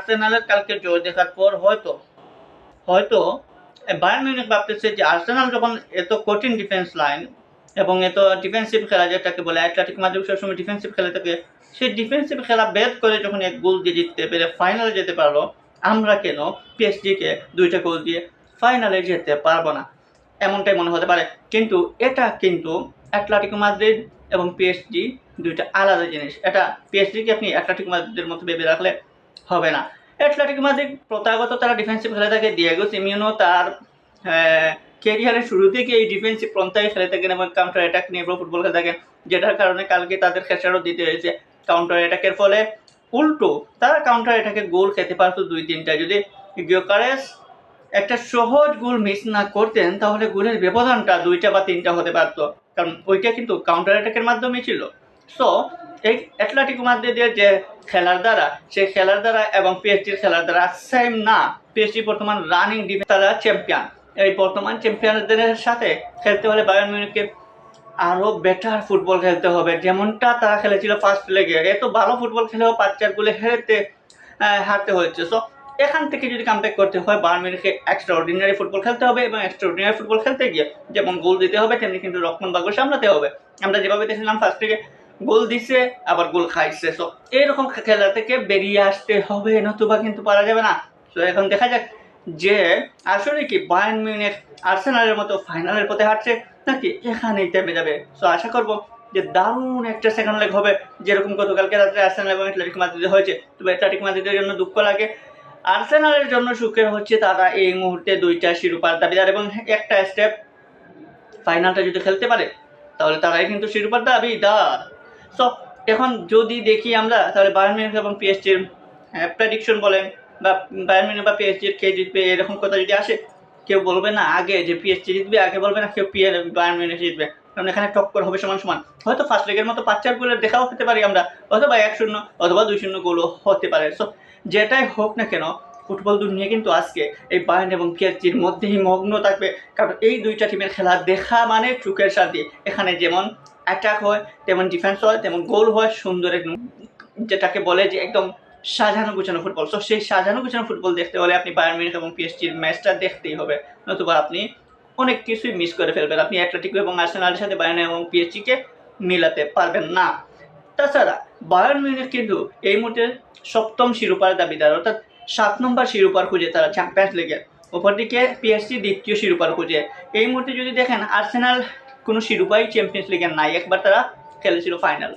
আর্সেনালের কালকে জয় দেখার পর হয়তো হয়তো বায়ার্ন মিউনিখ ভাবতেছে যে আর্সেনাল যখন এত কঠিন ডিফেন্স লাইন এবং এত ডিফেন্সিভ খেলা যেটাকে বলে অ্যাটলেটিক মাদ্রিদ সবসময় ডিফেন্সিভ খেলা থাকে, সেই ডিফেন্সিভ খেলা বেদ করে যখন এক গোল দিয়ে জিততে পেরে ফাইনালে যেতে পারলো, আমরা কেন পিএসজিকে 2টা গোল দিয়ে ফাইনালে যেতে পারবো না, এমনটাই মনে হতে পারে। কিন্তু এটা কিন্তু অ্যাটলেটিকো মাদ্রিদ এবং পিএসজি দুইটা আলাদা জিনিস। এটা পিএসজিকে আপনি অ্যাটলেটিকো মাদ্রিদের মতো ভেবে রাখলে হবে না। অ্যাটলেটিকো মাদ্রিদ প্রথাগত তারা ডিফেন্সিভ খেলে থাকে, ডিয়েগো সিমিওনো তার ক্যারিয়ারের শুরু থেকে এই ডিফেন্সিভ পন্থায় খেলে থাকেন এবং কাউন্টার অ্যাটাক নিয়ে ফুটবল খেলে থাকেন, যেটার কারণে কালকে তাদের খেসারত দিতে হয়েছে কাউন্টার অ্যাটাকের ফলে। উল্টো তারা কাউন্টার অ্যাটাকে গোল খেতে পারতো 2-3টা, যদি গিয়োকারেস একটা সহজ গোল মিস না করতেন তাহলে গোলের ব্যবধানটা 2টা বা 3টা হতে পারতো, কারণ ওইটা কিন্তু কাউন্টার অ্যাটাকের মাধ্যমে ছিল। সো এই অ্যাটলেটিকো মাদ্রিদের যে খেলার দ্বারা, সেই খেলার দ্বারা এবং পিএসজির খেলার দ্বারা সেম না। পিএসজি বর্তমান রানিং ডিফেন্স, তারা চ্যাম্পিয়ন। এই বর্তমান চ্যাম্পিয়নদের সাথে খেলতে হলে বায়ার্ন মিউনিখকে আরও বেটার ফুটবল খেলতে হবে, যেমনটা তারা খেলেছিল ফার্স্ট লেগে। এত ভালো ফুটবল খেলেও 5-4 গোলে হারতে হয়েছে। সো এখান থেকে যদি কামব্যাক করতে হয়, বায়ার্ন মিউনিখকে এক্সট্রাঅর্ডিনারি ফুটবল খেলতে হবে এবং এক্সট্রাঅর্ডিনারি ফুটবল খেলতে গিয়ে যেমন গোল দিতে হবে, তেমনি কিন্তু রক্ষণভাগ্য সামলাতে হবে। আমরা যেভাবে দেখছিলাম ফার্স্ট থেকে গোল দিছে আবার গোল খাইছে, সো এইরকম খেলা থেকে বেরিয়ে আসতে হবে, নতুবা কিন্তু পারা যাবে না। তো এখন দেখা যাক যে আসলে কি বায়ার্ন মিউনিখ আর্সেনালের মতো ফাইনালের পথে হাঁটছে নাকি এখানেই থেমে যাবে। সো আশা করবো যে দারুণ একটা সেকেন্ড লেগ হবে, যেরকম গতকালকে রাত্রে আর্সেনাল এবং অ্যাটলেটিকো মাদ্রিদে হয়েছে। তবে অ্যাটলেটিকো মাদ্রিদের জন্য দুঃখ লাগে, আর্সেনালের জন্য সুখের হচ্ছে তারা এই মুহূর্তে 2টা শিরোপার দাবিদার এবং একটা স্টেপ ফাইনালটা যদি খেলতে পারে তাহলে তারাই কিন্তু শিরোপার দাবিদার। সো এখন যদি দেখি আমরা, তাহলে বায়ার্ন মিউনিখ এবং পিএসজির প্রেডিকশন বলেন বা বায়ার্ন মিউনিখ বা পিএসজির কে জিতবে এরকম কথা যদি আসে, কেউ বলবে না আগে যে পিএসজি জিতবে, আগে বলবে না কেউ বায়ার্ন মিউনিখ জিতবে, কারণ এখানে টক্কর হবে সমান সমান। হয়তো ফার্স্ট লেগের মতো 5-4 গোলের দেখাও হতে পারি আমরা, অথবা 1-0 অথবা 2-0 গোলও হতে পারে। সো যেটাই হোক না কেন, ফুটবল দুনিয়া কিন্তু আজকে এই বায়ার্ন এবং পিএসজির মধ্যেই মগ্ন থাকবে, কারণ এই 2টা টিমের খেলা দেখা মানে চোখের শান্তি। এখানে যেমন অ্যাটাক হয়, তেমন ডিফেন্স হয়, তেমন গোল হয়, সুন্দর একদম যেটাকে বলে যে একদম সাজানো গুছানো ফুটবল। সো সেই সাজানো গুছানো ফুটবল দেখতে হলে আপনি বায়ার্ন মিউনিখ এবং পিএসজির ম্যাচটা দেখতেই হবে, নতুবা আপনি অনেক কিছুই মিস করে ফেলবেন। আপনি অ্যাটলেটিকো এবং আর্সেনালের সাথে বায়ার্ন এবং পিএসজিকে মিলাতে পারবেন না। তাছাড়া বায়ার্ন মিউনিখ কিন্তু এই মুহূর্তে 7ম শিরোপার দাবিদার, অর্থাৎ 7 নম্বর শিরোপার খুঁজে তারা চ্যাম্পিয়ন্স লিগের। অপরদিকে পিএসজি 2য় শিরোপার খুঁজে। এই মুহূর্তে যদি দেখেন আর্সেনাল কোনো শিরোপাই চ্যাম্পিয়ন্স লিগের নাই, একবার তারা খেলেছিল ফাইনাল।